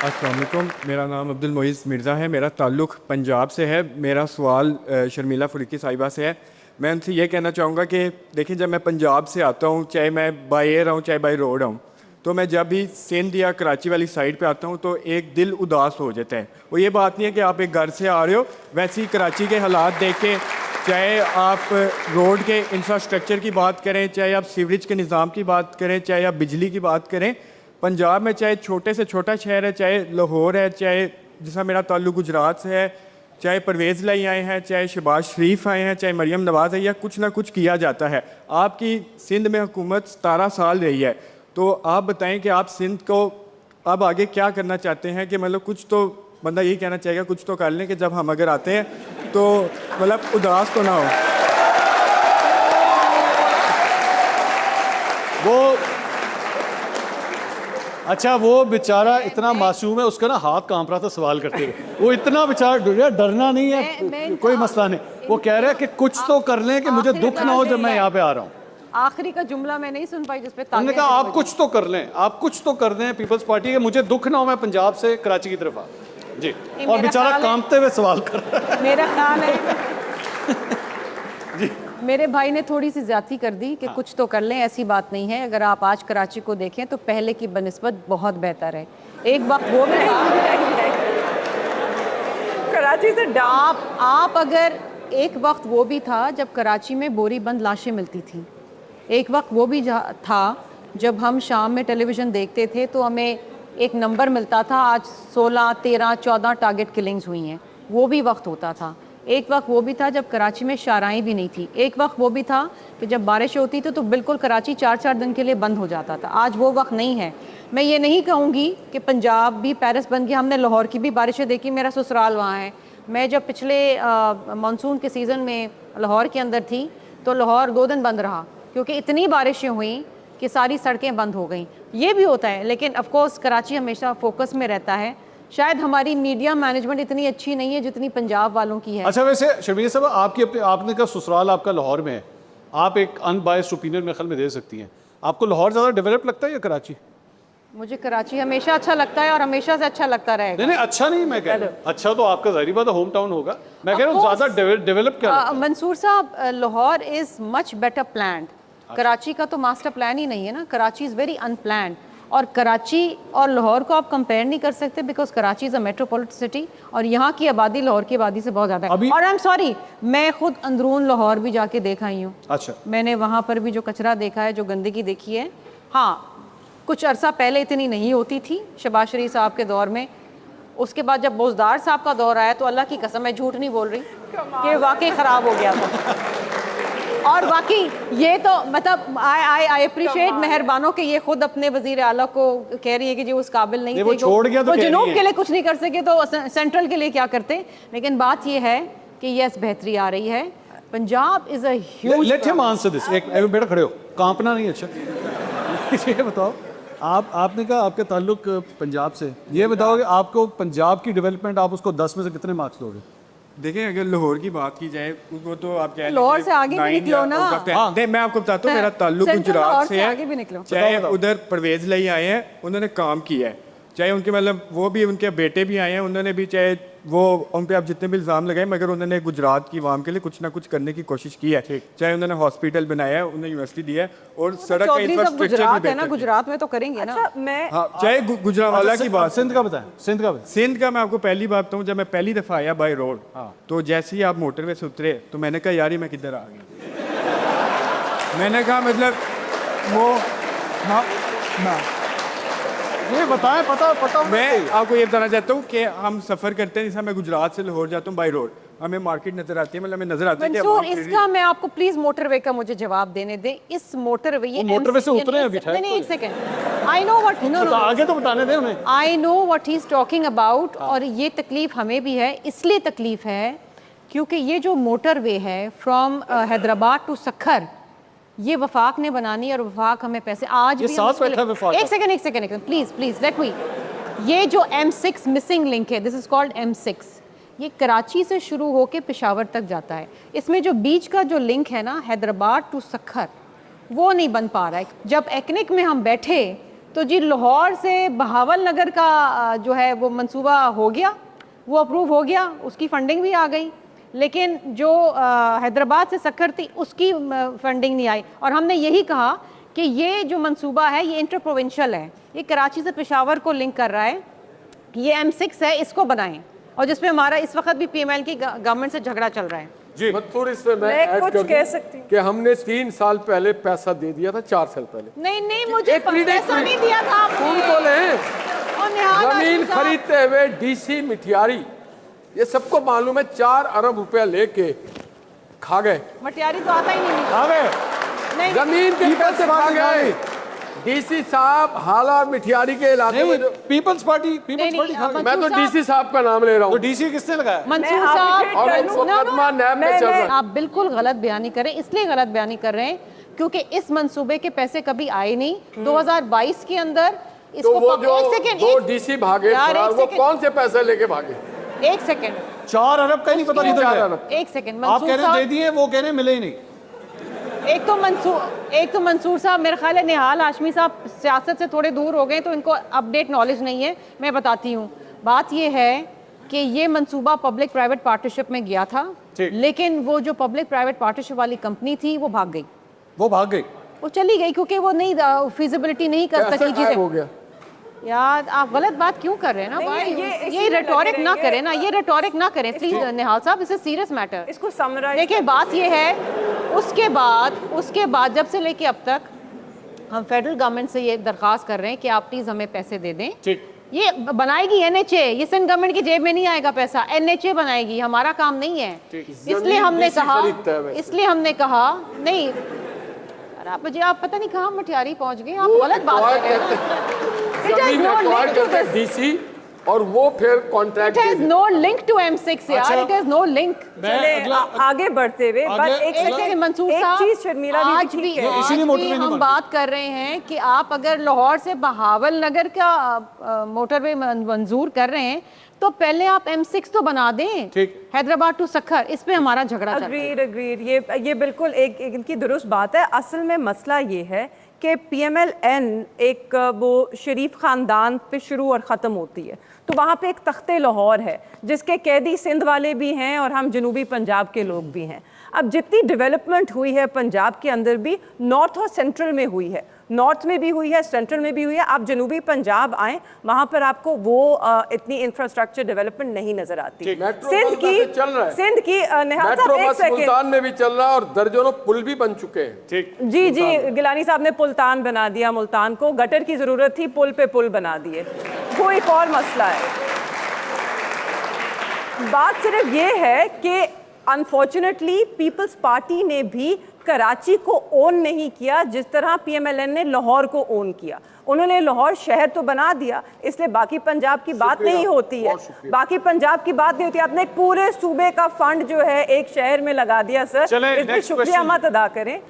अस्सलाम वालेकुम, मेरा नाम अब्दुल मोइज़ मिर्ज़ा है। मेरा ताल्लुक़ पंजाब से है। मेरा सवाल शर्मिला फ़रीकी साहिबा से है। मैं उनसे ये कहना चाहूँगा कि देखिए, जब मैं पंजाब से आता हूँ, चाहे मैं बाय एयर आऊँ चाहे बाय रोड आऊँ, तो मैं जब भी सिंध या कराची वाली साइड पे आता हूँ तो एक दिल उदास हो जाता है। वो ये बात नहीं है कि आप एक घर से आ रहे हो, वैसे ही कराची के हालात देख के, चाहे आप रोड के इंफ्रास्ट्रक्चर की बात करें, चाहे आप सीवरेज के निज़ाम की बात करें, चाहे आप बिजली की बात करें, पंजाब में चाहे छोटे से छोटा शहर है, चाहे लाहौर है, चाहे जिसका मेरा ताल्लुक गुजरात से है, चाहे परवेज़ लाई आए हैं, चाहे शहबाज शरीफ आए हैं, चाहे मरियम नवाज़ है, या कुछ ना कुछ किया जाता है। आपकी सिंध में हुकूमत 17 साल रही है, तो आप बताएं कि आप सिंध को अब आगे क्या करना चाहते हैं? कि मतलब कुछ तो बंदा यही कहना चाहेगा, कुछ तो कर लें कि जब हम अगर आते हैं तो मतलब उदास तो ना हो। वो अच्छा, वो बेचारा इतना मासूम है, उसका ना हाथ कांप रहा था सवाल करते हुए। वो इतना बेचारा डरना नहीं है, कोई मसला नहीं। वो कह रहा है कि कुछ तो कर लें कि मुझे दुख ना हो जब मैं यहाँ पे आ रहा हूँ। आखिरी का जुमला मैं नहीं सुन पाई जिसपे हमने कहा आप कुछ तो कर लें, आप कुछ तो कर दें पीपल्स पार्टी के, मुझे दुख ना हो मैं पंजाब से कराची की तरफ आ जी। और बेचारा कांपते हुए सवाल कर रहा है। मेरा ख्याल है जी, मेरे भाई ने थोड़ी सी ज्यादती कर दी कि कुछ तो कर लें। ऐसी बात नहीं है। अगर आप आज कराची को देखें तो पहले की बनिस्बत बहुत बेहतर है। एक वक्त वो भी कराची से आप अगर एक वक्त वो भी था जब कराची में बोरी बंद लाशें मिलती थी। एक वक्त वो भी था जब हम शाम में टेलीविज़न देखते थे तो हमें एक नंबर मिलता था, आज 16, 13, 14 टारगेट किलिंग्स हुई हैं। वो भी वक्त होता था। एक वक्त वो भी था जब कराची में शाराएँ भी नहीं थी। एक वक्त वो भी था कि जब बारिश होती थी तो बिल्कुल कराची 4-4 दिन के लिए बंद हो जाता था। आज वो वक्त नहीं है। मैं ये नहीं कहूँगी कि पंजाब भी पेरिस बन गया। हमने लाहौर की भी बारिशें देखी, मेरा ससुराल वहाँ है। मैं जब पिछले मानसून के सीज़न में लाहौर के अंदर थी तो लाहौर 2 दिन बंद रहा क्योंकि इतनी बारिशें हुई कि सारी सड़कें बंद हो गईं। ये भी होता है, लेकिन ऑफ कोर्स कराची हमेशा फोकस में रहता है। शायद हमारी मीडिया मैनेजमेंट इतनी अच्छी नहीं है जितनी पंजाब वालों की है। अच्छा, वैसे शर्मिला साहब, आपने कहा ससुराल आपका लाहौर में है, आप एक अनबायस्ड ओपिनियन मेरे ख्याल में दे सकती हैं। आपको लाहौर ज़्यादा डेवलप लगता है या कराची? मुझे कराची हमेशा अच्छा लगता है और हमेशा से अच्छा लगता रहेगा। नहीं, अच्छा नहीं मैं कह रहा हूँ, अच्छा तो आपका ज़ाहिर बात है होम टाउन होगा। मैं कह रहा हूँ ज़्यादा डेवलप क्या मंसूर साहब, Lahore is much better planned. Karachi का तो मास्टर प्लान ही नहीं है ना। Karachi is very unplanned. और कराची और लाहौर को आप कंपेयर नहीं कर सकते because Karachi is a metropolitan city और यहाँ की आबादी लाहौर की आबादी से बहुत ज़्यादा है। और आई एम सॉरी, मैं खुद अंदरून लाहौर भी जाके देखा ही हूँ। अच्छा, मैंने वहाँ पर भी जो कचरा देखा है, जो गंदगी देखी है। हाँ, कुछ अरसा पहले इतनी नहीं होती थी शहबाज शरीफ साहब के दौर में। उसके बाद जब बोजदार साहब का दौर आया तो अल्लाह की कसम, मैं झूठ नहीं बोल रही कि वाकई ख़राब हो गया था। और बाकी ये तो मतलब आई अप्रिशिएट मेहरबानों के ये खुद अपने वजीर आला को कह रही है कि जी उस काबिल नहीं थे, वो छोड़ गया तो वो जनूब के लिए कुछ नहीं कर सके तो सेंट्रल के लिए क्या करते। लेकिन बात ये है कि यस, बेहतरी आ रही है। Punjab is a huge. Let him answer this. एक बेटा खड़े हो, कांपना नहीं। अच्छा ये बताओ, आपने कहा आपके ताल्लुक पंजाब से, ये बताओ कि आपको पंजाब की डेवलपमेंट आप उसको 10 में से कितने मार्क्स दोगे? देखें, अगर लाहौर की बात की जाए वो तो आप कह लाहौर से आगे भी निकलो ना। मैं आपको बताता हूँ, मेरा ताल्लुक गुजरात से है। चाहे उधर परवेज़ लाई आए हैं, उन्होंने काम किया है। चाहे उनके मतलब वो भी, उनके बेटे भी आए हैं, उन्होंने भी, चाहे वो उन पे आप जितने भी इल्ज़ाम लगाए, मगर उन्होंने गुजरात की आवाम के लिए कुछ ना कुछ करने की कोशिश की है। चाहे उन्होंने हॉस्पिटल बनाया है, उन्होंने यूनिवर्सिटी दिया है और सड़क का इंफ्रास्ट्रक्चर भी बेहतर है। गुजरात में तो करेंगे ना। मैं चाहे गुजरावाला की बात, सिंध का बताएं। सिंध का मैं आपको पहली बात बताऊँ, जब मैं पहली दफ़ा आया बाय रोड, तो जैसे ही आप मोटरवे से उतरे तो मैंने कहा यार मैं किधर आ गया। मैंने कहा मतलब वो ये बताएं, पता मैं आपको ये बताना चाहता हूँ कि हम सफ़र करते हैं, जैसे मैं गुजरात से लाहौर जाता हूँ बाय रोड, हमें मार्केट नजर आती है, मतलब हमें नजर आता है मंसूर, इसका मैं आपको प्लीज मोटरवे का मुझे जवाब देने दें। इस मोटरवे, ये मोटरवे से उतरे हैं अभी? नहीं, एक second. I know what, no आगे तो बताने दें उन्हें। I know what he is talking about. और ये तकलीफ हमें भी है। इसलिए तकलीफ है क्योंकि ये जो मोटरवे है फ्रॉम हैदराबाद टू सक्खर, ये वफाक ने बनानी और वफाक हमें पैसे आज भी एक सेकंड प्लीज लेट मी। ये जो M6 मिसिंग लिंक है, दिस इज कॉल्ड M6, ये कराची से शुरू होकर पेशावर तक जाता है। इसमें जो बीच का जो लिंक है ना, हैदराबाद टू सक्खर, वो नहीं बन पा रहा है। जब एकनिक में हम बैठे तो जी लाहौर से बहावल नगर का जो है वो मंसूबा हो गया, वो अप्रूव हो गया, उसकी फंडिंग भी आ गई, लेकिन जो हैदराबाद से सक्कर थी उसकी फंडिंग नहीं आई। और हमने यही कहा कि ये जो मंसूबा है ये इंटर प्रोविंशियल है, ये कराची से पेशावर को लिंक कर रहा है, ये M6 है, इसको बनाएं। और जिसमें हमारा इस वक्त भी PML की गवर्नमेंट से झगड़ा चल रहा है। जी मंसूर, इसमें मैं ऐड कुछ कर कह दूं सकती हूँ कि हमने 3 साल पहले पैसा दे दिया था, 4 साल पहले। नहीं नहीं, मुझे एक मिनट, पैसा नहीं दिया था आपने। सुन तो लें। और निहाल जमीन हाशमी साहब, खरीदते हुए डीसी मिठियारी, ये सबको मालूम है, 4 अरब रुपया लेके खा गए। मटियारी तो आता ही नहीं। आ गए नहीं जमीन के पैसे खा गए डीसी साहब। हाला और मिठियारी के इलाके में जो, पीपल्स पार्टी नहीं, खा गई। मैं तो मंसूर साहब- डीसी साहब का नाम ले रहा तो हूँ डीसी किसने लगाया? मंसूर मैं साहब, arbitrate और कर एक लूं। मुकदमा नैब में चल रहा है। आप बिल्कुल गलत बयानी करें, इसलिए गलत बयानी कर रहे हैं क्योंकि इस मंसूबे के पैसे कभी आए नहीं। 2022 के अंदर तो इसको वो जो एक सेकंड, 2 डीसी भागे यार, फरार, एक वो सेकंड। कौन से पैसे लेके भागे? एक सेकंड, 4 अरब का ही नहीं पता किधर 4 गए। अरब। एक सेकंड। आप मंसूर कह रहे हैं दे साहब, दिए, वो कह रहे हैं मिले ही नहीं। एक तो मंसूर साहब, मेरा ख्याल है निहाल हाशमी साहब सियासत से थोड़े दूर हो गए तो इनको अपडेट नॉलेज नहीं है। मैं बताती हूँ, बात ये है कि ये मंसूबा पब्लिक प्राइवेट पार्टनरशिप में गया था, ठीक। लेकिन वो जो पब्लिक प्राइवेट पार्टनरशिप वाली कंपनी थी वो भाग गई, वो भाग गई। वो चली गई क्योंकि वो नहीं फिजिबिलिटी नहीं कर पैसा सकी गायब चीजें। हो गया। यार आप गलत बात क्यों कर रहे हैं ना नहीं, भाई, ये इसी ये में रेटोरिक लगे ना रहेंगे। करें ना, ये रेटोरिक ना करें प्लीज निहाल साहब, इसे सीरियस मैटर। इसको समराइज देखिए बात ये है, उसके बाद जब से लेके अब तक हम फेडरल गवर्नमेंट से ये दरख्वास्त कर रहे हैं कि आप प्लीज हमें पैसे दे दें। ठीक। ये बनाएगी NHA, ये सिंध गवर्नमेंट की जेब में नहीं आएगा पैसा, NHA बनाएगी, हमारा काम नहीं है। इसलिए जमीन हमने DC कहा, खरीदता है वैसे। इसलिए हमने कहा नहीं। अरे आप मुझे, आप पता नहीं कहाँ मटियारी पहुंच गए, आप वो गलत बात acquire कर रहे हैं। करते- It has जमीन no acquire link to करते this. डीसी, और वो फिर contract It has no link to M6 यार, अच्छा। it has no link। मैं चले अगला आगे बढ़ते हुए बट आगे- एक एक सेकंड, सेकंड मंसूर एक साहब, चीज शर्मिला आज भी भी ठीक है। इसीलिए आज मोटरवे भी नहीं हम बनती। बात कर रहे हैं कि आप अगर लाहौर से बहावल नगर का मोटरवे मंजूर कर रहे हैं तो पहले आप M6 तो बना दें, ठीक। हैदराबाद टू सक्खर, इस पे हमारा झगड़ा चल रहा है। अग्रीड, ये बिल्कुल एक इनकी दुरुस्त बात है। असल में मसला ये है कि PMLN एक वो शरीफ ख़ानदान पे शुरू और ख़त्म होती है, तो वहाँ पे एक तख्ते लाहौर है जिसके कैदी सिंध वाले भी हैं और हम जनूबी पंजाब के लोग भी हैं। अब जितनी डेवलपमेंट हुई है पंजाब के अंदर भी, नॉर्थ और सेंट्रल में हुई है, नॉर्थ में भी हुई है, सेंट्रल में भी हुई है। आप जनूबी पंजाब आएँ, वहाँ पर आपको वो इतनी इंफ्रास्ट्रक्चर डेवलपमेंट नहीं नज़र आती। मेट्रो सिंध बस की वैसे चल रहा है। सिंध की निहाल मेट्रो साहब एक बस सेकंड, मुल्तान में भी चल रहा है और दर्जनों पुल भी बन चुके हैं। ठीक। जी गिलानी साहब ने पुल्तान बना दिया, मुल्तान को गटर की जरूरत थी, पुल पे पुल बना दिए, वो एक और मसला है। बात सिर्फ ये है कि अनफॉर्चुनेटली पीपल्स पार्टी ने भी कराची को ओन नहीं किया जिस तरह PMLN ने लाहौर को ओन किया। उन्होंने लाहौर शहर तो बना दिया, इसलिए बाकी पंजाब की बात नहीं होती है, बाकी पंजाब की बात नहीं होती। आपने एक पूरे सूबे का फंड जो है एक शहर में लगा दिया सर, चलें, इस पे next शुक्रिया question। मत अदा करें।